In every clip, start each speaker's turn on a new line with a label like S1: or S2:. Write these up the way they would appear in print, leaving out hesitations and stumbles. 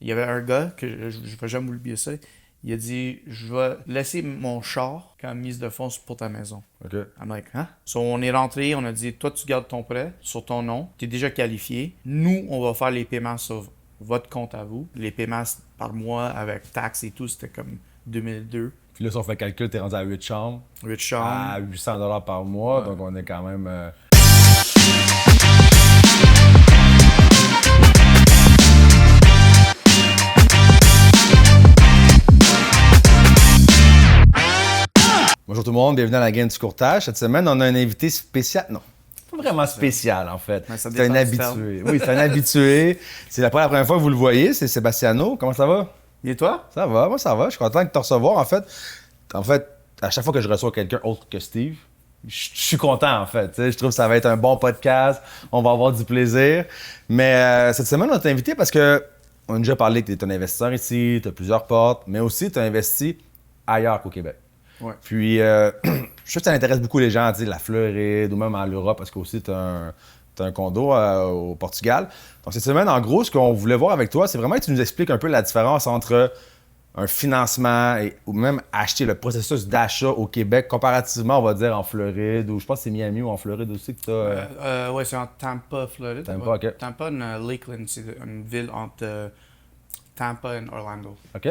S1: Il y avait un gars, que je ne vais jamais oublier ça, il a dit, je vais laisser mon char comme mise de fonds pour ta maison.
S2: OK.
S1: I'm like, hein? So, on est rentré, on a dit, toi, tu gardes ton prêt sur ton nom, tu es déjà qualifié. Nous, on va faire les paiements sur votre compte à vous. Les paiements par mois avec taxes et tout, c'était comme 2002.
S2: Puis là, si on fait le calcul, t'es rendu à 8 chambres,
S1: Rich Sean.
S2: à 800 $ par mois,
S1: Ouais.
S2: donc on est quand même... Bonjour tout le monde, bienvenue dans la game du courtage. Cette semaine, on a un invité spécial. Non, pas vraiment spécial en fait.
S1: Mais ça
S2: C'est un
S1: dépend du
S2: habitué. Oui, c'est un habitué. C'est la première fois que vous le voyez, c'est Sébastiano. Comment ça va?
S1: Et toi?
S2: Ça va, moi ça va. Je suis content de te recevoir. En fait, à chaque fois que je reçois quelqu'un autre que Steve, je suis content en fait. Tu sais, je trouve que ça va être un bon podcast. On va avoir du plaisir. Mais cette semaine, on t'a invité parce que on a déjà parlé que tu es un investisseur ici, tu as plusieurs portes, mais aussi tu as investi ailleurs qu'au Québec.
S1: Ouais.
S2: Puis, je sais que ça intéresse beaucoup les gens, tu sais, la Floride ou même en Europe, parce qu'aussi, tu as un condo au Portugal. Donc, cette semaine, en gros, ce qu'on voulait voir avec toi, c'est vraiment que tu nous expliques un peu la différence entre un financement ou même acheter le processus d'achat au Québec, comparativement, on va dire, en Floride, ou je pense que c'est Miami ou en Floride aussi que tu as.
S1: Ouais, c'est en Tampa, Floride.
S2: Tampa,
S1: Ouais.
S2: OK.
S1: Tampa, Lakeland, c'est une ville entre Tampa et Orlando.
S2: OK?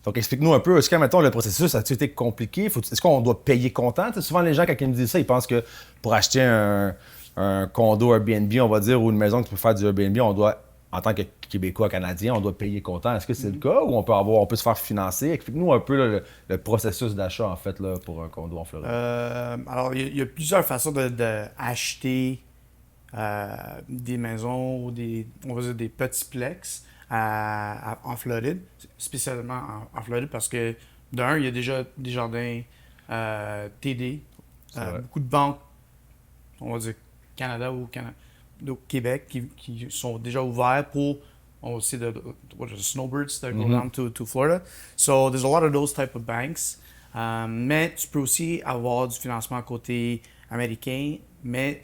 S2: Donc, explique-nous un peu, est-ce que, mettons, le processus a-t-il été compliqué? Est-ce qu'on doit payer comptant? Tu sais, souvent, les gens, quand ils me disent ça, ils pensent que pour acheter un condo Airbnb, on va dire, ou une maison que tu peux faire du Airbnb, on doit, en tant que Québécois, Canadien, on doit payer comptant. Est-ce que c'est le cas ou on peut se faire financer? Explique-nous un peu là, le processus d'achat, en fait, là, pour un condo en Floride.
S1: Alors, il y a plusieurs façons d'acheter des maisons ou on va dire des petits plex en Floride, spécialement en Floride, parce que d'un, il y a déjà des jardins TD,
S2: C'est vrai.
S1: beaucoup de banques, on va dire Canada ou au Québec, qui sont déjà ouverts pour on va say what are the snowbirds that go down to Florida. So there's a lot of those type of banks. Mais tu peux aussi avoir du financement côté américain, mais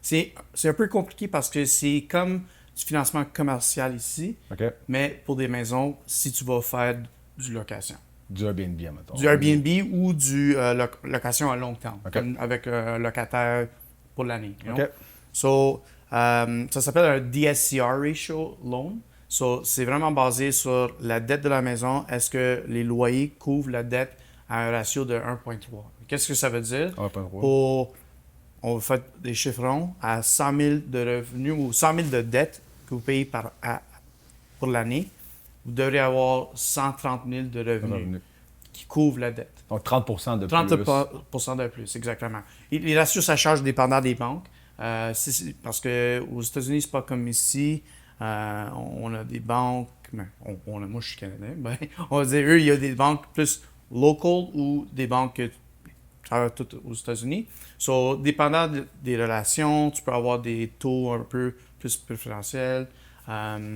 S1: c'est un peu compliqué parce que c'est comme du financement commercial ici,
S2: OK?
S1: mais pour des maisons, si tu vas faire du location.
S2: Du Airbnb, mettons.
S1: Du Airbnb ou du location à long terme,
S2: OK.
S1: comme avec un locataire pour l'année. You know?
S2: OK.
S1: So, ça s'appelle un DSCR ratio loan. So, c'est vraiment basé sur la dette de la maison. Est-ce que les loyers couvrent la dette à un ratio de 1,3? Qu'est-ce que ça veut dire?
S2: Ah, pas trop.
S1: On va faire des chiffrons à 100 000 de revenus ou 100 000 de dette que vous payez pour l'année. Vous devrez avoir 130 000 de revenus qui couvrent la dette.
S2: Donc, 30 de plus.
S1: 30% de plus, exactement. Et les ratios, ça change dépendant des banques. Parce qu'aux États-Unis, c'est pas comme ici. On a des banques. Moi, je suis Canadien. Ben, on va dire, eux, il y a des banques plus local ou des banques qui travaillent toutes aux États-Unis. So, dépendant des relations, tu peux avoir des taux un peu plus préférentiels.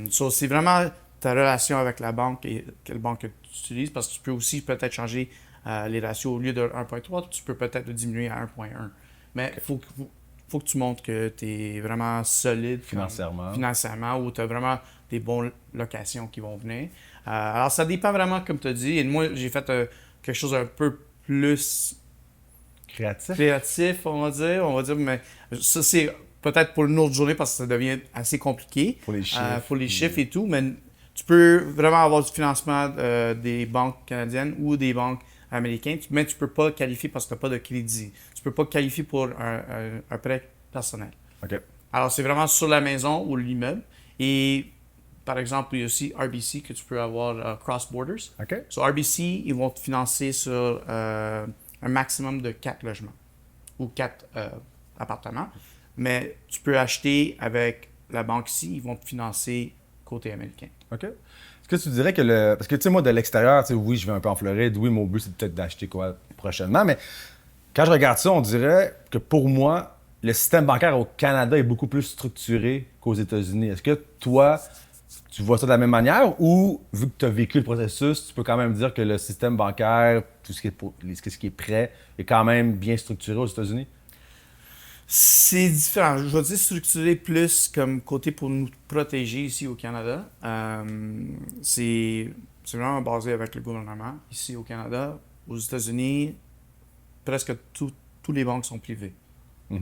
S1: So, c'est vraiment ta relation avec la banque et quelle banque que tu utilises parce que tu peux aussi peut-être changer les ratios au lieu de 1,3, tu peux peut-être le diminuer à 1,1. Mais il faut que tu montres que tu es vraiment solide financièrement ou tu as vraiment des bonnes locations qui vont venir. Alors, ça dépend vraiment, comme tu as dit. Et moi, j'ai fait quelque chose un peu plus créatif, on va dire. Mais ça, c'est peut-être pour une autre journée parce que ça devient assez compliqué.
S2: Pour les chiffres.
S1: Pour les chiffres et tout. Mais tu peux vraiment avoir du financement des banques canadiennes ou des banques américaines, mais tu ne peux pas qualifier parce que tu n'as pas de crédit. Tu ne peux pas qualifier pour un prêt personnel.
S2: OK.
S1: Alors, c'est vraiment sur la maison ou l'immeuble. Et par exemple, il y a aussi RBC que tu peux avoir Cross Borders.
S2: OK.
S1: So, RBC, ils vont te financer sur un maximum de 4 logements ou 4 appartements. Mais tu peux acheter avec la banque ici, ils vont te financer côté américain.
S2: OK. Est-ce que tu dirais que parce que, tu sais, moi, de l'extérieur, tu sais, oui, je vais un peu en Floride. Oui, mon but, c'est peut-être d'acheter quoi prochainement. Mais quand je regarde ça, on dirait que pour moi, le système bancaire au Canada est beaucoup plus structuré qu'aux États-Unis. Est-ce que toi, tu vois ça de la même manière ou, vu que tu as vécu le processus, tu peux quand même dire que le système bancaire, tout ce qui est, ce qui est prêt, est quand même bien structuré aux États-Unis?
S1: C'est différent. Je vais dire structuré plus comme côté pour nous protéger ici au Canada. C'est vraiment basé avec le gouvernement. Ici au Canada, aux États-Unis, presque tous les banques sont privées.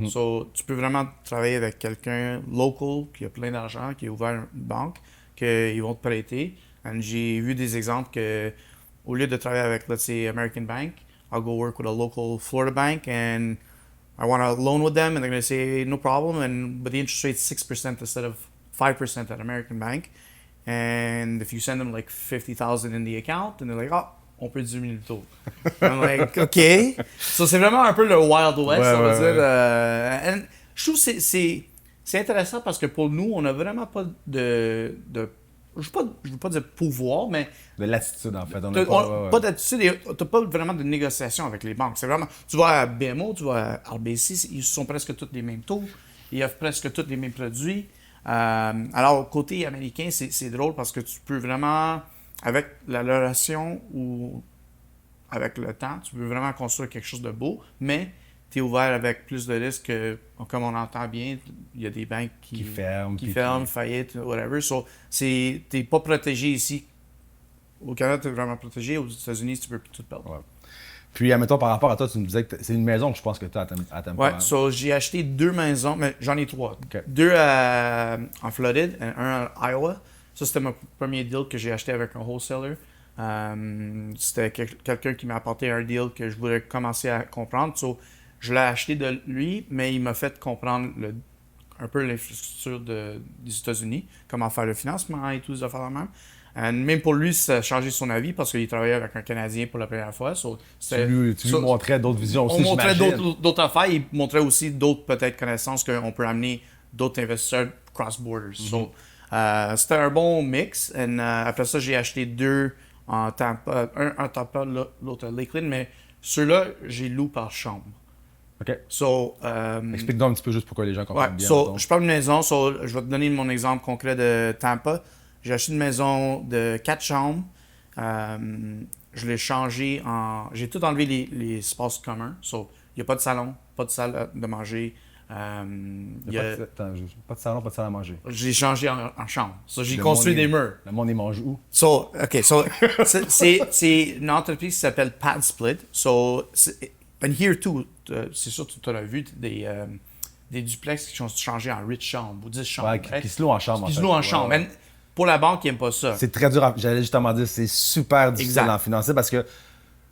S1: So, tu peux vraiment travailler avec quelqu'un local qui a plein d'argent, qui a ouvert une banque, qu'ils vont te prêter. And j'ai vu des exemples que, au lieu de travailler avec, let's say, American Bank, I'll go work with a local Florida bank and I want a loan with them, and they're going to say no problem, but the interest rate's 6% instead of 5% at American Bank. And if you send them like 50,000 in the account, and they're like, oh, on peut diminuer le taux. I'm like, OK. So c'est vraiment un peu le Wild West, on va dire. And je trouve que c'est intéressant parce que pour nous, on n'a vraiment pas de je veux pas dire pouvoir, mais
S2: De l'attitude, en fait.
S1: pas d'attitude et t'as pas vraiment de négociation avec les banques. C'est vraiment, tu vas à BMO, tu vas à RBC, ils sont presque tous les mêmes taux, ils offrent presque tous les mêmes produits. Alors, côté américain, c'est drôle parce que tu peux vraiment, avec la relation ou avec le temps, tu peux vraiment construire quelque chose de beau, mais tu es ouvert avec plus de risques que, comme on entend bien, il y a des banques qui ferment, faillite, whatever. So, tu n'es pas protégé ici. Au Canada, tu es vraiment protégé. Aux États-Unis, tu peux tout perdre.
S2: Ouais. Puis, admettons, par rapport à toi, tu me disais que c'est une maison que je pense que tu as à Tampa.
S1: Ouais, so, j'ai acheté 2 maisons, mais j'en ai 3.
S2: Okay.
S1: 2 en Floride et un à Iowa. Ça, c'était mon premier deal que j'ai acheté avec un wholesaler. C'était quelqu'un qui m'a apporté un deal que je voulais commencer à comprendre. So, je l'ai acheté de lui, mais il m'a fait comprendre un peu l'infrastructure des États-Unis, comment faire le financement et tout ces affaires là même. Même pour lui, ça a changé son avis parce qu'il travaillait avec un Canadien pour la première fois. So,
S2: tu lui montrais d'autres visions aussi,
S1: on montrait d'autres affaires. Il montrait aussi d'autres peut-être connaissances qu'on peut amener d'autres investisseurs cross-borders. So, c'était un bon mix. Après ça, j'ai acheté 2 en Tampa, un en Tampa, l'autre à Lakeland, mais ceux-là, j'ai loué par chambre.
S2: OK.
S1: So,
S2: explique-nous un petit peu juste pourquoi les gens comprennent bien.
S1: Je parle d'une maison. Je vais te donner mon exemple concret de Tampa. J'ai acheté une maison de 4 chambres. Je l'ai changé en... J'ai tout enlevé les espaces communs. Il n'y a pas de salon, pas de salle de manger.
S2: Pas de salon, pas de salle à manger.
S1: J'ai changé en chambre. J'ai construit des murs.
S2: Le monde, il mange où?
S1: C'est une entreprise qui s'appelle Pad Split. And here too, c'est sûr que tu as vu des duplex qui sont changés en 8 chambres ou 10 chambres.
S2: Ouais, qui se louent en chambre.
S1: Qui se louent en chambre. Ouais. Pour la banque, ils n'aiment pas ça.
S2: C'est très dur. J'allais justement dire, c'est super difficile d'en financer parce que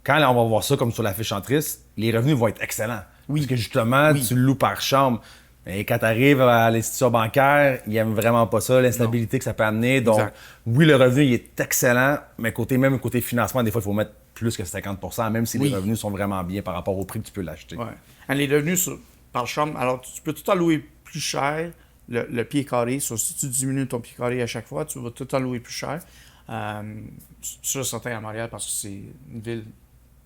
S2: quand on va voir ça comme sur la fiche en triste, les revenus vont être excellents. Oui. Parce que justement, tu loues par chambre. Et quand tu arrives à l'institution bancaire, ils n'aiment vraiment pas ça, l'instabilité que ça peut amener. Donc, oui, le revenu il est excellent, mais côté financement, des fois, il faut mettre plus que 50%, même si les revenus sont vraiment bien par rapport au prix que tu peux l'acheter.
S1: Ouais. Et les revenus par chambre, alors tu peux tout en louer plus cher, le pied carré. Si tu diminues ton pied carré à chaque fois, tu vas tout en louer plus cher. Sûr certain à Montréal parce que c'est une ville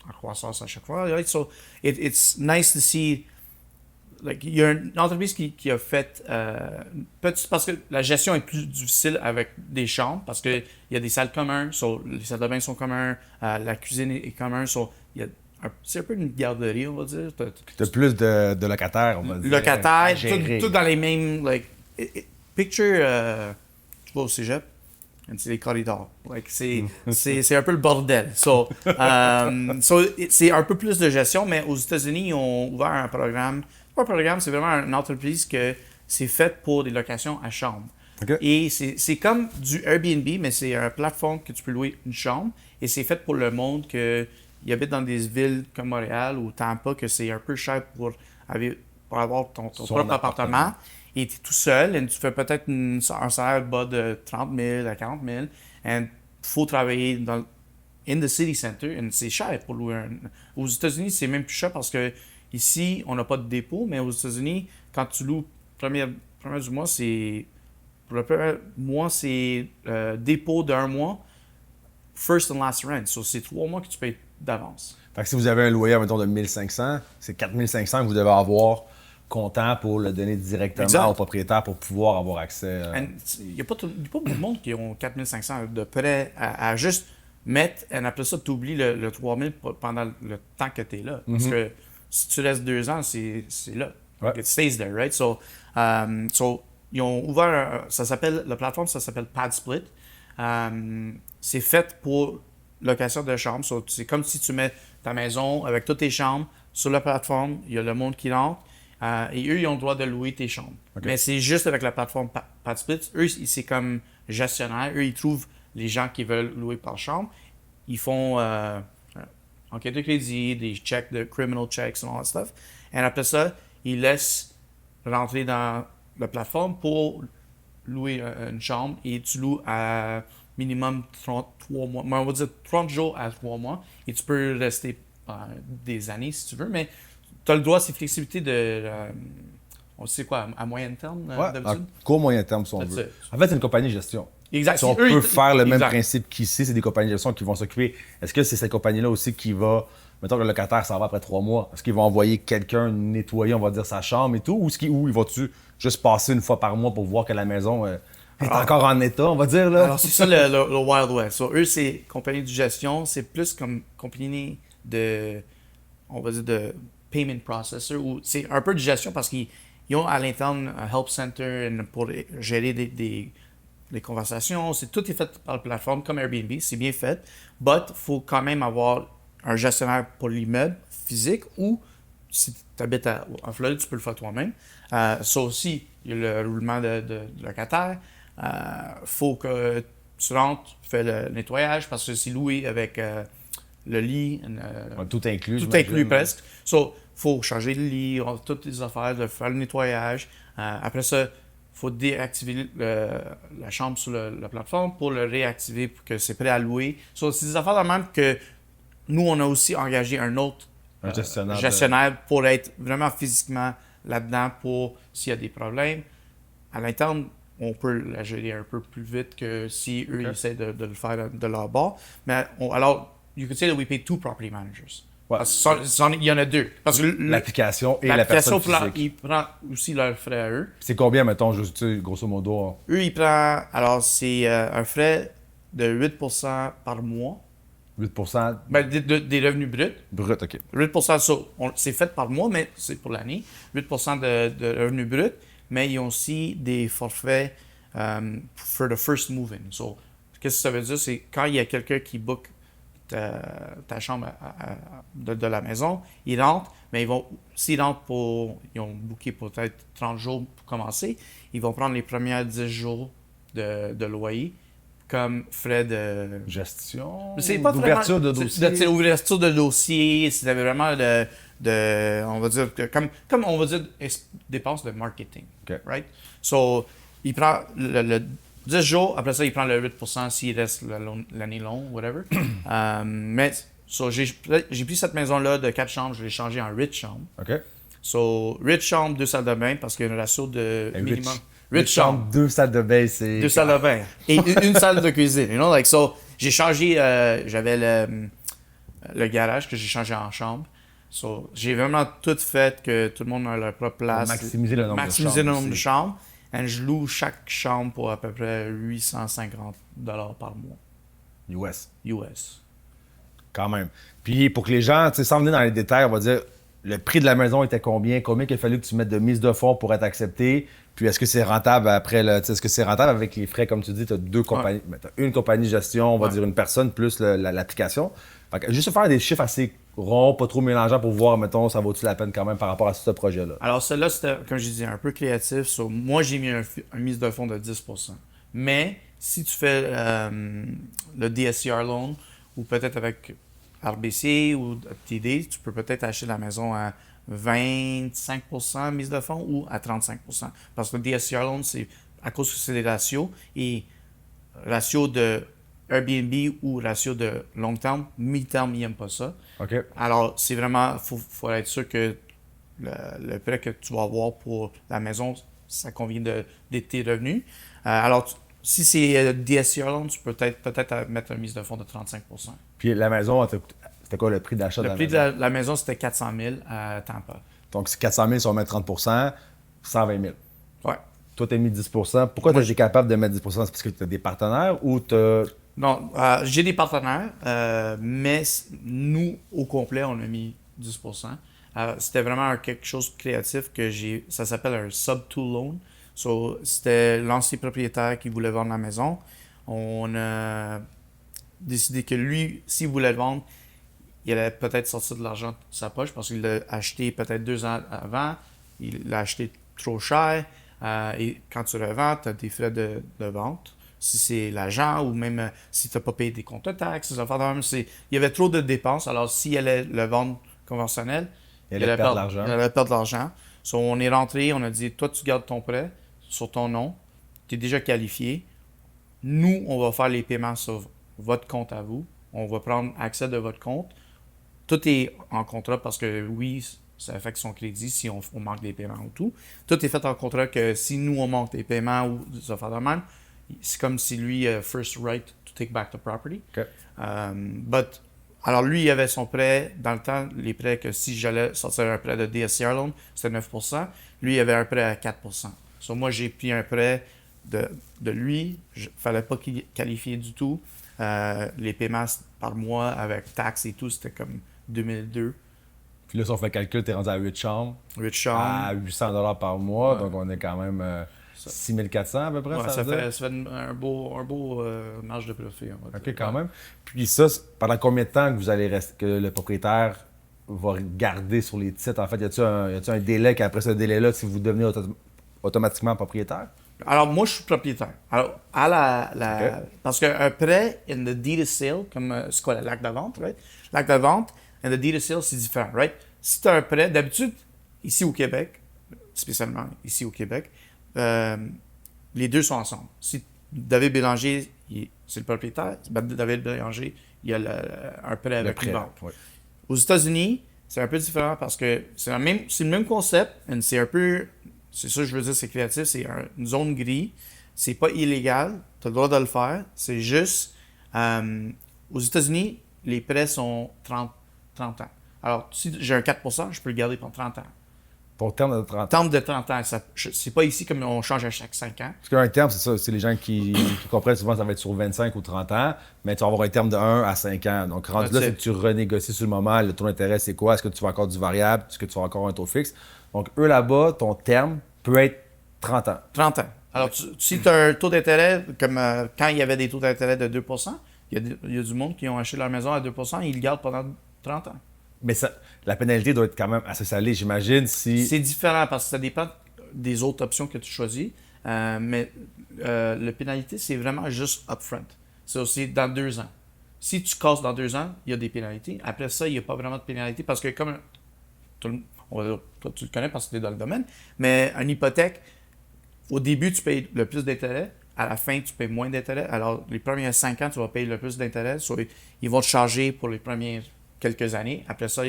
S1: en croissance à chaque fois. Right? So it's nice to see. Like, il y a une entreprise qui a fait parce que la gestion est plus difficile avec des chambres parce qu'il y a des salles communes, les salles de bain sont communes, la cuisine est commune, c'est un peu une garderie, on va dire.
S2: Tu as plus de locataires, on va dire.
S1: Locataires, tout dans les mêmes. Picture, tu vas au cégep, c'est les corridors. C'est un peu le bordel. C'est un peu plus de gestion, mais aux États-Unis, ils ont ouvert un programme. Pas un programme, c'est vraiment une entreprise que c'est faite pour des locations à chambre.
S2: Okay.
S1: Et c'est comme du Airbnb, mais c'est une plateforme que tu peux louer une chambre. Et c'est fait pour le monde qui habite dans des villes comme Montréal ou Tampa, que c'est un peu cher pour avoir ton propre appartement. Et tu es tout seul, et tu fais peut-être un salaire bas de 30 000 à 40 000. Et il faut travailler in the city center, et c'est cher pour louer Aux États-Unis, c'est même plus cher parce que ici, on n'a pas de dépôt, mais aux États-Unis, quand tu loues premier du mois, pour le premier mois, c'est dépôt d'1 mois, first and last rent. C'est 3 mois que tu payes d'avance.
S2: Fait que si vous avez un loyer, mettons, de 1 500, c'est 4 500 que vous devez avoir comptant pour le donner directement au propriétaire pour pouvoir avoir accès.
S1: Il n'y a pas beaucoup de monde qui ont 4 500 de prêt à juste mettre, et après ça, tu oublies le 3 000 pendant le temps que tu es là. Parce que si tu restes 2 ans, c'est là.
S2: Ouais.
S1: It stays there, right? So, ils ont ouvert, la plateforme, ça s'appelle PadSplit. C'est fait pour location de chambres. So, c'est comme si tu mets ta maison avec toutes tes chambres sur la plateforme. Il y a le monde qui rentre. Et eux, ils ont le droit de louer tes chambres.
S2: Ok.
S1: Mais c'est juste avec la plateforme PadSplit. Eux, c'est comme gestionnaire. Eux, ils trouvent les gens qui veulent louer par chambre. Ils font enquête de crédit, des checks de criminal checks et all that stuff. Et après ça, ils laissent rentrer dans la plateforme pour louer une chambre et tu loues à minimum 33 mois. Mais on va dire 30 jours à 3 mois et tu peux rester des années si tu veux, mais tu as le droit à ces flexibilités de. On sait quoi, à moyen terme
S2: Ouais, à
S1: d'habitude?
S2: court moyen terme, si on
S1: That's
S2: veut.
S1: it.
S2: En fait, c'est une compagnie de gestion.
S1: Exact.
S2: Si on
S1: Eux,
S2: peut faire le même
S1: exact.
S2: principe qu'ici, c'est des compagnies de gestion qui vont s'occuper. Est-ce que c'est cette compagnie-là aussi qui va, mettons que le locataire s'en va après 3 mois, est-ce qu'ils vont envoyer quelqu'un nettoyer, on va dire, sa chambre et tout, ou ils vont-tu juste passer une fois par mois pour voir que la maison est encore en état, on va dire, là?
S1: Alors, c'est ça le Wild West. So, eux, c'est compagnie de gestion, c'est plus comme compagnie de, on va dire, de payment processor, ou c'est un peu de gestion parce qu'ils ont à l'interne un help center pour gérer des conversations. Tout est fait par la plateforme comme Airbnb, c'est bien fait. But il faut quand même avoir un gestionnaire pour l'immeuble physique ou si tu habites en Floride, tu peux le faire toi-même. Ça aussi, il y a le roulement de locataire. Faut que tu rentres, fais le nettoyage parce que c'est loué avec le lit.
S2: Tout inclus.
S1: Tout
S2: j'imagine.
S1: inclus presque. So, faut changer le lit, toutes les affaires, faire le nettoyage. Après ça, faut déactiver la chambre sur la plateforme pour le réactiver pour que c'est prêt à louer. So, c'est des affaires de même que nous, on a aussi engagé un autre
S2: Un gestionnaire
S1: gestionnaire pour être vraiment physiquement là-dedans pour s'il y a des problèmes. À l'interne, on peut la gérer un peu plus vite que si eux ils essaient de le faire de leur bord. Mais alors, you could say that we pay 2 property managers.
S2: Ouais.
S1: Parce il y en a 2. Parce que
S2: L'application et la personne physique.
S1: il prend aussi leurs frais à eux.
S2: C'est combien, mettons, juste, tu sais, grosso modo?
S1: Eux, ils prennent. Alors, c'est un frais de 8% par mois.
S2: 8%
S1: Ben, des revenus bruts.
S2: brut, OK.
S1: 8%, c'est fait par mois, mais c'est pour l'année. 8% de revenus bruts, mais ils ont aussi des forfaits for the first move-in. So, qu'est-ce que ça veut dire? C'est quand il y a quelqu'un qui book ta chambre de la maison, ils rentrent, mais s'ils rentrent ils ont booké peut-être 30 jours pour commencer, ils vont prendre les premiers 10 jours de loyer comme frais de
S2: Gestion?
S1: c'est pas
S2: d'ouverture
S1: vraiment,
S2: de dossier?
S1: c'est ouverture de dossier, c'était vraiment on va dire, comme on va dire, dépenses de marketing.
S2: OK.
S1: Right? So, il prend le 10 jours, après ça, il prend le 8% s'il reste l'année longue, whatever. Mais, j'ai pris cette maison-là de 4 chambres, je l'ai changée en 8 chambres.
S2: OK.
S1: So, 8 chambres, 2 salles de bain, parce qu'il y a un ratio de minimum.
S2: 8 chambres, 2 salles de bain, c'est...
S1: 2 salles de bain. Et une salle de cuisine. You know, like, so, j'ai changé, j'avais le garage que j'ai changé en chambre. So, j'ai vraiment tout fait que tout le monde a leur propre place.
S2: Maximiser le nombre de
S1: Maximiser
S2: chambres
S1: le nombre de
S2: aussi.
S1: chambres. Et je loue chaque chambre pour à peu près 850 $ par mois.
S2: US.
S1: US.
S2: Quand même. Puis pour que les gens, tu sais, sans venir dans les détails, on va dire, le prix de la maison était combien qu'il a fallu que tu mettes de mise de fonds pour être accepté, puis est-ce que c'est rentable après, est-ce que c'est rentable avec les frais, comme tu dis, tu as 2 compagnies, ben, t'as une compagnie de gestion, on va dire une personne, plus l'application. Fait que juste faire des chiffres assez ronds, pas trop mélangeants pour voir, mettons, ça vaut-tu la peine quand même par rapport à ce projet-là.
S1: Alors, celle-là, c'était, comme je disais, un peu créatif. So, moi, j'ai mis un mise de fonds de 10%. Mais, si tu fais le DSCR loan, ou peut-être avec RBC ou TD, tu peux peut-être acheter la maison à 25% mise de fonds ou à 35%. Parce que le DSCR loan, c'est à cause que c'est des ratios. Et ratio de Airbnb ou ratio de long terme, mi-terme, ils n'aiment pas ça.
S2: OK.
S1: Alors, c'est vraiment, faut être sûr que le prêt que tu vas avoir pour la maison, ça convient de tes revenus. Alors, si c'est DSCR loan, tu peux peut-être mettre une mise de fonds de 35%.
S2: Puis la maison, c'était quoi le prix d'achat de la
S1: Le prix
S2: maison?
S1: de la maison, c'était 400 000 à Tampa.
S2: Donc, c'est 400 000, si on met 30%, 120 000.
S1: Ouais.
S2: Toi, tu as mis 10 Pourquoi tu es capable de mettre 10 c'est parce que tu as des partenaires ou tu as...
S1: Non, j'ai des partenaires, mais nous, au complet, on a mis 10%. C'était vraiment quelque chose de créatif ça s'appelle un sub-to loan. So, c'était l'ancien propriétaire qui voulait vendre la maison. On a décidé que lui, s'il voulait le vendre, il allait peut-être sortir de l'argent de sa poche parce qu'il l'a acheté peut-être 2 ans avant. Il l'a acheté trop cher. Et quand tu le vends, tu as des frais de vente. Si c'est l'agent ou même si tu n'as pas payé des comptes de taxes, il y avait trop de dépenses. Alors, s'il allait le vendre conventionnel,
S2: Il allait perdre l'argent.
S1: Il allait perdre l'argent. So, on est rentré, on a dit, toi, tu gardes ton prêt sur ton nom. Tu es déjà qualifié. Nous, on va faire les paiements sur votre compte à vous. On va prendre accès de votre compte. Tout est en contrat parce que oui, ça affecte son crédit si on manque des paiements ou tout. Tout est fait en contrat que si nous, on manque des paiements ou des affaires de même, c'est comme si lui, first right to take back the property.
S2: OK.
S1: Alors lui, il avait son prêt, dans le temps, les prêts que si j'allais sortir un prêt de DSCR loan, c'était 9%. Lui, il avait un prêt à 4%. So, moi, j'ai pris un prêt de lui. Il ne fallait pas qu'il qualifie du tout. Les paiements par mois avec taxes et tout, c'était comme 2002.
S2: Puis là, si on fait le calcul, tu es rendu à 8 chambres.
S1: 8 chambres.
S2: À 800 $ par mois.
S1: Ouais.
S2: Donc, on est quand même 6400 à peu près,
S1: Ouais,
S2: ça veut dire?
S1: ça fait un beau marge de profit. On va
S2: OK,
S1: dire.
S2: quand même. Puis ça, pendant combien de temps que vous allez rester, que le propriétaire va garder sur les titres? En fait, y a-t-il un délai qu'après ce délai-là, si vous devenez automatiquement propriétaire?
S1: Alors, moi, je suis propriétaire. Alors,
S2: OK.
S1: parce qu'un prêt in the deed of sale, comme c'est quoi, l'acte de vente, right? L'acte de vente and the deed of sale, c'est différent, right? Si tu as un prêt, d'habitude, ici au Québec, spécialement ici au Québec, les deux sont ensemble. Si David Bélanger, c'est le propriétaire, David Bélanger, il y a un prêt avec une banque.
S2: Ouais.
S1: Aux États-Unis, c'est un peu différent parce que c'est le même concept, and c'est un peu, c'est ça que je veux dire, c'est créatif, c'est une zone grise, c'est pas illégal, tu as le droit de le faire, c'est juste, aux États-Unis, les prêts sont 30 ans. Alors, si j'ai un 4%, je peux le garder pendant 30 ans.
S2: Pour terme de 30 ans.
S1: Terme de 30 ans, c'est pas ici comme on change à chaque 5 ans.
S2: Parce qu'un terme, c'est ça. C'est les gens qui comprennent souvent ça va être sur 25 ou 30 ans, mais tu vas avoir un terme de 1 à 5 ans. Donc, rendu là, c'est que tu renégocies sur le moment. Le taux d'intérêt, c'est quoi? Est-ce que tu vas encore du variable? Est-ce que tu vas encore un taux fixe? Donc, eux, là-bas, ton terme peut être 30 ans.
S1: 30 ans. Alors, si tu as un taux d'intérêt, comme quand il y avait des taux d'intérêt de 2%, il y a du monde qui ont acheté leur maison à 2%, et ils le gardent pendant 30 ans.
S2: Mais ça, la pénalité doit être quand même assez salée, j'imagine.
S1: C'est différent parce que ça dépend des autres options que tu choisis. Mais la pénalité, c'est vraiment juste upfront. C'est aussi dans 2 ans. Si tu casses dans 2 ans, il y a des pénalités. Après ça, il n'y a pas vraiment de pénalité parce que comme on va dire, toi tu le connais parce que tu es dans le domaine, mais une hypothèque, au début, tu payes le plus d'intérêt. À la fin, tu payes moins d'intérêt. Alors, les premiers 5 ans, tu vas payer le plus d'intérêt. Ils vont te charger pour les premières quelques années. Après ça,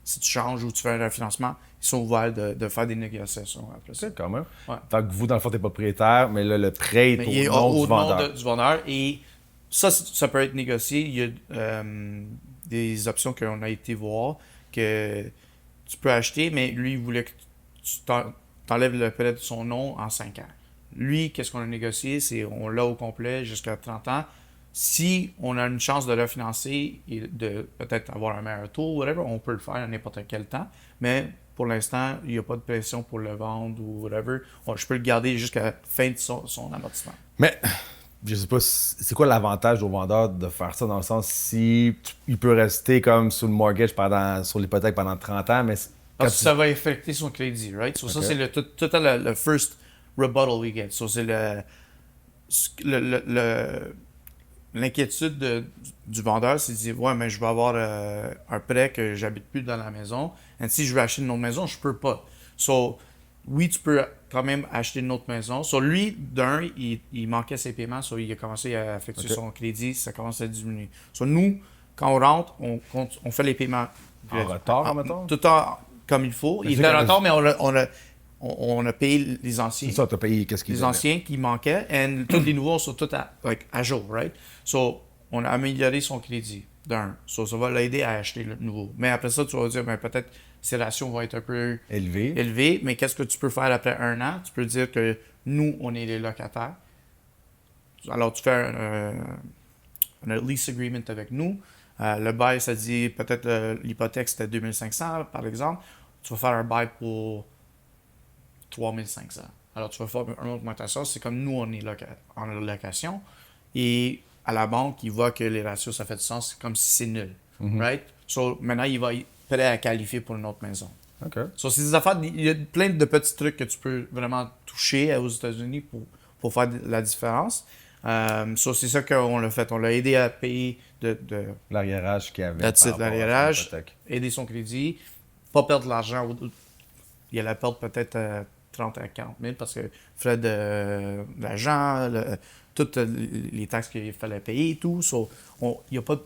S1: si tu changes ou tu fais un refinancement, ils sont ouverts de faire des négociations après ça.
S2: C'est quand même.
S1: Ouais.
S2: Fait que vous, dans le fond, t'es propriétaire, mais là, le prêt
S1: Mais
S2: est au nom du vendeur.
S1: du vendeur. Et ça peut être négocié. Il y a des options qu'on a été voir que tu peux acheter, mais lui, il voulait que tu t'enlèves le prêt de son nom en 5 ans. Lui, qu'est-ce qu'on a négocié? C'est on l'a au complet jusqu'à 30 ans. Si on a une chance de le financer et de peut-être avoir un meilleur taux, whatever, on peut le faire à n'importe quel temps. Mais pour l'instant, il n'y a pas de pression pour le vendre ou whatever. Je peux le garder jusqu'à la fin de son amortissement.
S2: Mais, je sais pas, c'est quoi l'avantage au vendeur de faire ça dans le sens si il peut rester comme sous le mortgage sur l'hypothèque pendant 30 ans, mais
S1: Parce que ça va affecter son crédit, right? So, ça, c'est le first rebuttal we get. So, c'est l'inquiétude du vendeur, c'est de dire, ouais, mais je vais avoir un prêt que j'habite plus dans la maison. Et si je veux acheter une autre maison, je peux pas. So, oui, tu peux quand même acheter une autre maison. So, lui, il manquait ses paiements, so, il a commencé à affecter son crédit, ça commence à diminuer. So, nous, quand on rentre, on fait les paiements.
S2: en retard, mettons?
S1: Tout comme il faut. Il était en retard, mais on a payé les anciens.
S2: C'est ça, tu as payé qu'est-ce qu'ils
S1: Les anciens qui manquaient, et tous les nouveaux sont tous à jour, right? So, on a amélioré son crédit, d'un. So, ça va l'aider à acheter le nouveau. Mais après ça, tu vas dire, ben, peut-être ces ratios vont être un peu élevées, mais qu'est-ce que tu peux faire après 1 an? Tu peux dire que nous, on est les locataires. Alors, tu fais un lease agreement avec nous. Le bail, ça dit, peut-être l'hypothèque, c'était 2500, par exemple. tu vas faire un bail pour 3500. Alors, tu vas faire une augmentation. C'est comme nous, on est en location. Et à la banque, il voit que les ratios, ça fait du sens. C'est comme si c'est nul. Right? So, maintenant, il va être prêt à qualifier pour une autre maison.
S2: OK.
S1: So, c'est des affaires, il y a plein de petits trucs que tu peux vraiment toucher aux États-Unis pour faire la différence. So, c'est ça qu'on l'a fait. On l'a aidé à payer
S2: L'arriérage qu'il y avait.
S1: that's
S2: par
S1: it,
S2: rapport à son
S1: l'arriérage,
S2: hypothèque.
S1: aider son crédit, pas perdre de l'argent. Il allait perdre peut-être 30 à 40 000 parce que frais d'agent, toutes les taxes qu'il fallait payer et tout. So, il n'a pas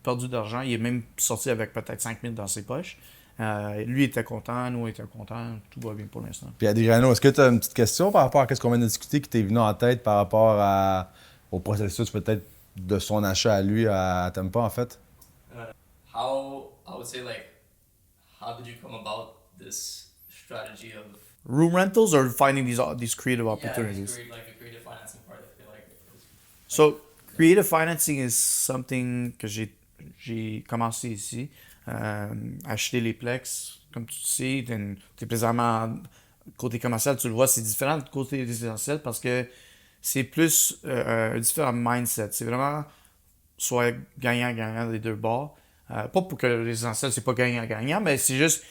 S1: perdu d'argent. Il est même sorti avec peut-être 5 000 dans ses poches. Lui était content, nous étions contents. Tout va bien pour l'instant.
S2: Puis Adriano, est-ce que tu as une petite question par rapport à ce qu'on vient de discuter qui t'est venu en tête par rapport au processus peut-être de son achat à lui à Tampa en fait?
S3: How I would say like how did you come about this strategy of
S1: Room rentals or finding these creative opportunities?
S3: like a creative financing part? I feel like is
S1: So, creative financing is something que j'ai commencé ici. Acheter les plex, comme tu sais, t'es présentement côté commercial, tu le vois, c'est différent du côté résidentiel parce que c'est plus un différent mindset. C'est vraiment soit gagnant-gagnant des deux bords. Pas pour que le résidentiel, c'est pas gagnant-gagnant, mais c'est juste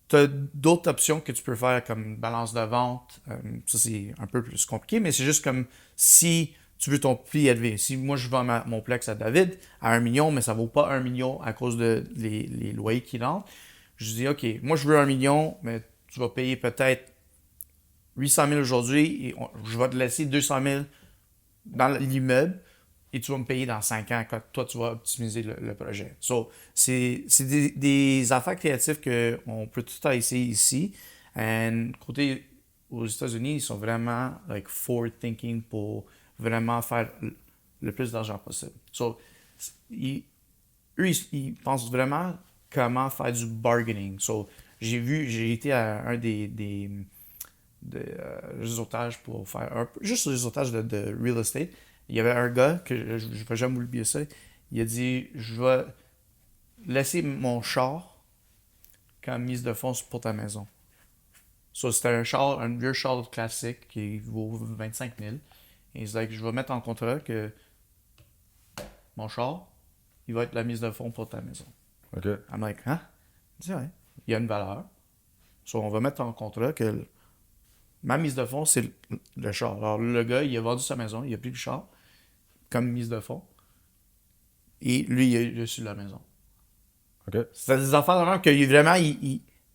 S1: tu as d'autres options que tu peux faire comme balance de vente. Ça, c'est un peu plus compliqué, mais c'est juste comme si tu veux ton prix élevé. Si moi, je vends mon plex à David à 1 million, mais ça vaut pas 1 million à cause de les loyers qui rentrent, je dis, OK, moi, je veux 1 million, mais tu vas payer peut-être 800 000 aujourd'hui et je vais te laisser 200 000 dans l'immeuble et tu vas me payer dans 5 ans quand toi, tu vas optimiser le projet. So, c'est des affaires créatives qu'on peut tout à essayer ici. Et côté aux États-Unis, ils sont vraiment like, forward thinking pour vraiment faire le plus d'argent possible. So, ils pensent vraiment comment faire du bargaining. So, j'ai été à un des réseautages pour faire juste le réseautage de real estate. Il y avait un gars que je ne vais jamais oublier ça. Il a dit je vais laisser mon char comme mise de fonds pour ta maison. So, c'était un vieux char classique qui vaut 25 000. Et c'est like, je vais mettre en contrat que mon char, il va être la mise de fonds pour ta maison.
S2: OK.
S1: I'm like, hein? Il dit, ouais, il y a une valeur. So, on va mettre en contrat que ma mise de fonds, c'est le char. Alors, le gars, il a vendu sa maison, il a pris le char comme mise de fonds. Et lui, il a reçu la maison.
S2: OK.
S1: C'est des affaires vraiment que vraiment,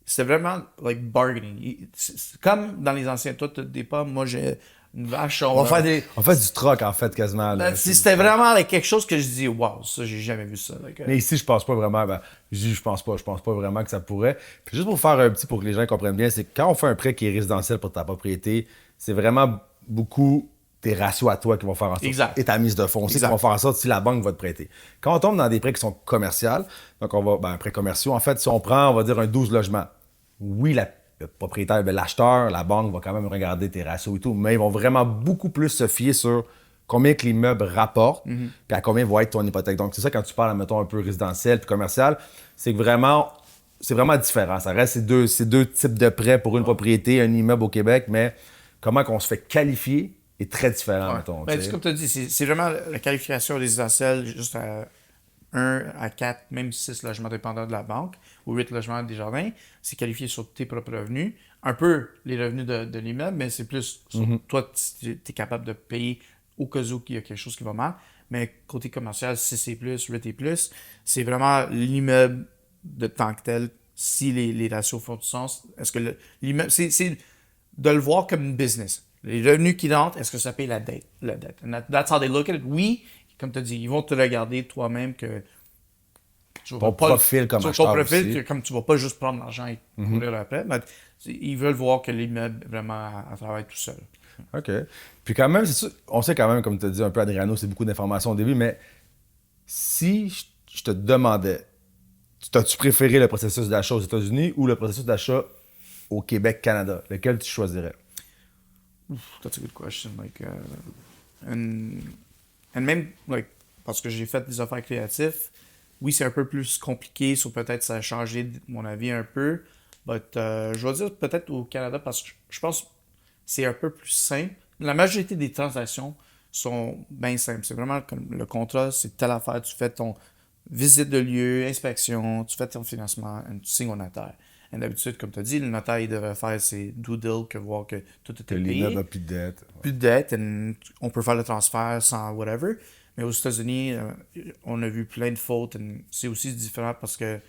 S1: c'est vraiment like bargaining. C'est comme dans les anciens, toi, tu des pommes, moi, j'ai une vache, on va faire des.
S2: On fait du troc en fait quasiment. Là.
S1: C'était vraiment like, quelque chose que je dis, wow, ça, j'ai jamais vu ça. Like,
S2: Mais ici, je pense pas vraiment. Je dis je pense pas vraiment que ça pourrait. Puis juste pour faire un petit pour que les gens comprennent bien, c'est que quand on fait un prêt qui est résidentiel pour ta propriété, c'est vraiment beaucoup tes ratios à toi qui vont faire en sorte.
S1: Exact.
S2: Et ta mise de fonds aussi qui
S1: Exact.
S2: vont faire en sorte si la banque va te prêter. Quand on tombe dans des prêts qui sont commerciaux, donc on va, prêts commerciaux, en fait, si on prend, on va dire un 12 logements, oui, le propriétaire, l'acheteur, la banque va quand même regarder tes ratios et tout, mais ils vont vraiment beaucoup plus se fier sur combien que l'immeuble rapporte, puis à combien va être ton hypothèque. Donc, c'est ça quand tu parles, mettons, un peu résidentiel puis commercial, c'est vraiment différent. Ça reste ces deux types de prêts pour une propriété, un immeuble au Québec, mais comment qu'on se fait qualifier est très différent,
S1: ouais.
S2: mettons.
S1: Ben, comme tu as dit, c'est vraiment la qualification résidentielle juste à 1 à 4, même 6 logements dépendants de la banque ou 8 logements des jardins. C'est qualifié sur tes propres revenus. Un peu les revenus de l'immeuble, mais c'est plus sur toi, tu es capable de payer au cas où il y a quelque chose qui va mal. Mais côté commercial, 6 et plus, 8 et plus, c'est vraiment l'immeuble de tant que tel. Si les ratios font du sens, est-ce que l'immeuble, c'est de le voir comme une business. Les revenus qui rentrent, est-ce que ça paye la dette? And that's how they look at it. Oui, comme tu as dit, ils vont te regarder toi-même que tu vas
S2: Ton profil comme acheteur
S1: ton profil,
S2: aussi.
S1: que comme tu vas pas juste prendre l'argent et courir après, mais ils veulent voir que l'immeuble vraiment travaille tout seul.
S2: OK. Puis quand même, c'est sûr, on sait quand même, comme tu as dit un peu, Adriano, c'est beaucoup d'informations au début, mais si je te demandais, t'as-tu préféré le processus d'achat aux États-Unis ou le processus d'achat au Québec, Canada? Lequel tu choisirais?
S1: That's a good question. Like, and même, like, parce que j'ai fait des affaires créatives, oui, c'est un peu plus compliqué, peut-être ça a changé mon avis un peu, But, je vais dire peut-être au Canada parce que je pense que c'est un peu plus simple. La majorité des transactions sont bien simples. C'est vraiment comme le contrat, c'est telle affaire. Tu fais ton visite de lieu, inspection, tu fais ton financement, et tu signes au notaire. Et d'habitude, comme tu as dit, le notaire, il devrait faire ses due diligence, voir que tout
S2: Que
S1: était
S2: l'immeuble
S1: payé.
S2: n'a plus de dette.
S1: Plus de dette, et on peut faire le transfert sans whatever. Mais aux États-Unis, on a vu plein de fautes. Et c'est aussi différent parce que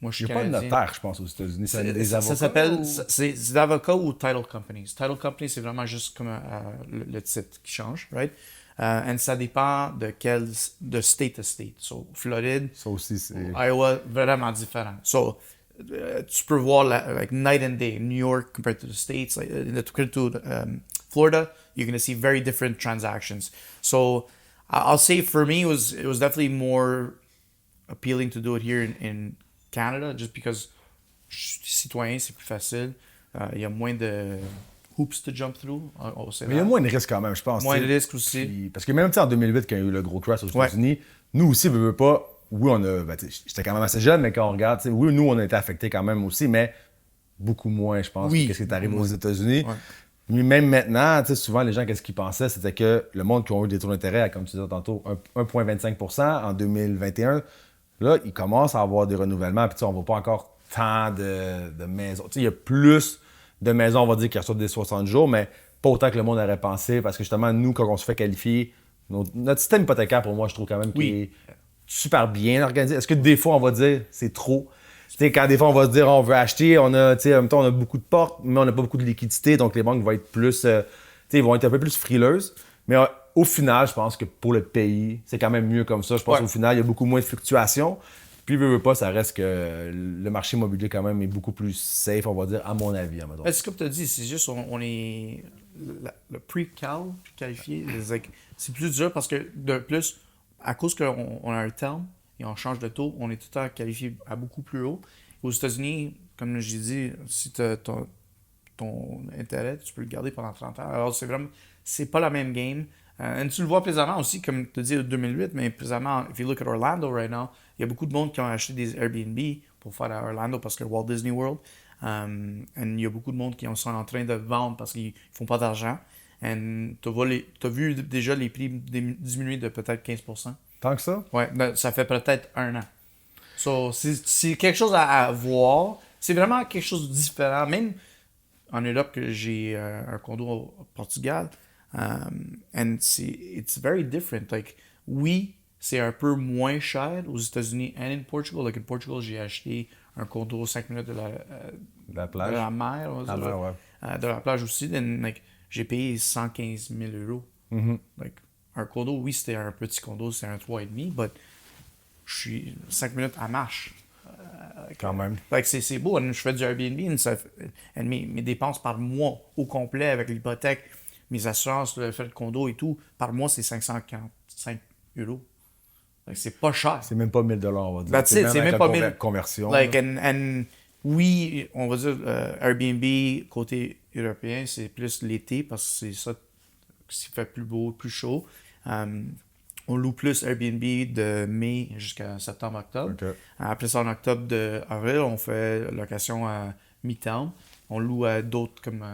S1: moi, je
S2: Il
S1: suis
S2: n'y a pas de
S1: Canadien.
S2: notaire, je pense, aux États-Unis. C'est des avocats.
S1: Ça s'appelle,
S2: ou-
S1: c'est des avocats ou title companies. Title company, c'est vraiment juste comme le titre qui change, right? Et ça dépend de state à state. So, Floride,
S2: Ça aussi, c'est.
S1: Iowa, vraiment différent. So, tu peux voir like night and day. New York compared to the States, like, compared to Florida, you're going to see very different transactions. So, I'll say for me, it was definitely more appealing to do it here in Canada, just because je suis citoyen, c'est plus facile. Il y a moins de hoops to jump through au Sénat.
S2: Mais il y a moins de risques quand même, je pense.
S1: Moins
S2: tu
S1: de
S2: sais.
S1: risques aussi.
S2: Puis- parce que même tu sais, en 2008, quand il y a eu le gros crash aux
S1: Ouais.
S2: États-Unis, nous aussi, veut pas. Oui, on a. Ben, tu sais, j'étais quand même assez jeune, mais quand on regarde, tu sais, oui, nous, on a été affectés quand même aussi, mais beaucoup moins, je pense,
S1: Oui,
S2: que qu'est-ce qui est arrivé
S1: beaucoup
S2: aux
S1: moins.
S2: États-Unis.
S1: Ouais.
S2: Mais même maintenant, tu sais, souvent, les gens, qu'est-ce qu'ils pensaient, c'était que le monde qui ont eu des taux d'intérêt à, comme tu disais tantôt, 1,25% en 2021, là, ils commencent à avoir des renouvellements, puis tu sais, on ne voit pas encore tant de maisons. Tu sais, il y a plus de maisons, on va dire, qui reçoivent des 60 jours, mais pas autant que le monde aurait pensé, parce que justement, nous, quand on se fait qualifier, notre système hypothécaire, pour moi, je trouve quand même qu'il est super bien organisé. Est-ce que des fois, on va dire, c'est trop? Tu sais, quand des fois, on va se dire, on veut acheter, on a, tu sais, en même temps, on a beaucoup de portes, mais on n'a pas beaucoup de liquidité, donc les banques vont être plus, tu sais, ils vont être un peu plus frileuses. Mais au final, je pense que pour le pays, c'est quand même mieux comme ça. Je pense
S1: Ouais.
S2: qu'au final, il y a beaucoup moins de fluctuations. Puis, veux pas, ça reste que le marché immobilier, quand même, est beaucoup plus safe, on va dire, à mon avis. À
S1: C'est comme tu as dit, c'est juste, on est. Le pre-cal, qualifié, c'est plus dur parce que, de plus, à cause qu'on a un terme et on change de taux, on est tout le temps qualifié à beaucoup plus haut. Aux États-Unis, comme j'ai dit, si tu as ton intérêt, tu peux le garder pendant 30 ans. Alors, c'est pas la même game. Et tu le vois présentement aussi, comme tu dis, en 2008, mais présentement, if you look at Orlando right now, il y a beaucoup de monde qui ont acheté des Airbnb pour faire à Orlando parce que Walt Disney World. Et il y a beaucoup de monde qui sont en train de vendre parce qu'ils font pas d'argent. Et tu as vu déjà les prix diminuer de peut-être 15%.
S2: Tant que ça?
S1: Ouais, ben, ça fait peut-être un an. So, c'est quelque chose à voir. C'est vraiment quelque chose de différent. Même en Europe, que j'ai un condo au Portugal, and it's very different. Like, oui, c'est un peu moins cher aux États-Unis and in Portugal. Like, in Portugal, j'ai acheté un condo 5 minutes
S2: De la
S1: de
S2: plage?
S1: la mer, on va
S2: La
S1: dire.
S2: mer, ouais.
S1: De la plage aussi. Then, like, j'ai payé 115 000 euros. Like, un condo, oui, c'était un petit condo, c'était un 3,5, but je suis 5 minutes à marche.
S2: Quand même.
S1: Like, c'est beau, je fais du Airbnb, mes dépenses par mois au complet avec l'hypothèque, mes assurances, le frais de condo et tout, par mois, c'est 545 euros. Like, c'est pas cher.
S2: C'est même pas 1 000 on va dire.
S1: That's it, c'est
S2: avec
S1: même
S2: la
S1: pas 1000.
S2: conversion.
S1: Like,
S2: là.
S1: and oui, on va dire Airbnb côté européen, c'est plus l'été parce que c'est ça qui fait plus beau, plus chaud. On loue plus Airbnb de mai jusqu'à septembre-octobre.
S2: Ok.
S1: Après ça, en octobre-avril, on fait location à mi-temps. On loue à d'autres comme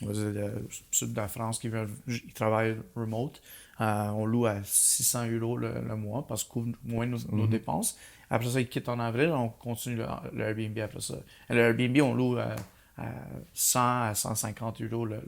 S1: on va dire, le sud de la France qui ils travaillent remote. On loue à 600 euros le mois parce qu'on couvre moins nos dépenses. Après ça, ils quittent en avril, on continue le Airbnb après ça. Et le Airbnb, on loue à 100 à 150 euros le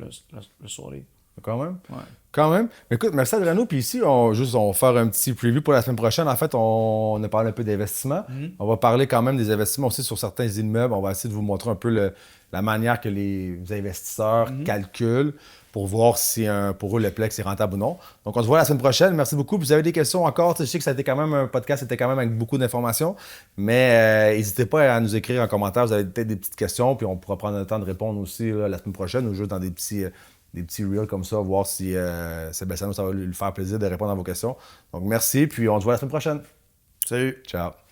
S1: soirée.
S2: Quand même.
S1: Ouais.
S2: Quand même. Mais écoute, merci Adriano. Puis ici, on va faire un petit preview pour la semaine prochaine. En fait, on a parlé un peu d'investissement. On va parler quand même des investissements aussi sur certains immeubles. On va essayer de vous montrer un peu la manière que les investisseurs calculent pour voir si pour eux le Plex est rentable ou non. Donc, on se voit la semaine prochaine. Merci beaucoup. Puis, vous avez des questions encore. Je sais que ça a été quand même un podcast, c'était quand même avec beaucoup d'informations. Mais n'hésitez pas à nous écrire en commentaire. Vous avez peut-être des petites questions. Puis, on pourra prendre le temps de répondre aussi là, la semaine prochaine ou juste dans des petits reels comme ça, voir si Sébastien, ça va lui faire plaisir de répondre à vos questions. Donc, merci, puis on se voit la semaine prochaine.
S1: Salut!
S2: Ciao!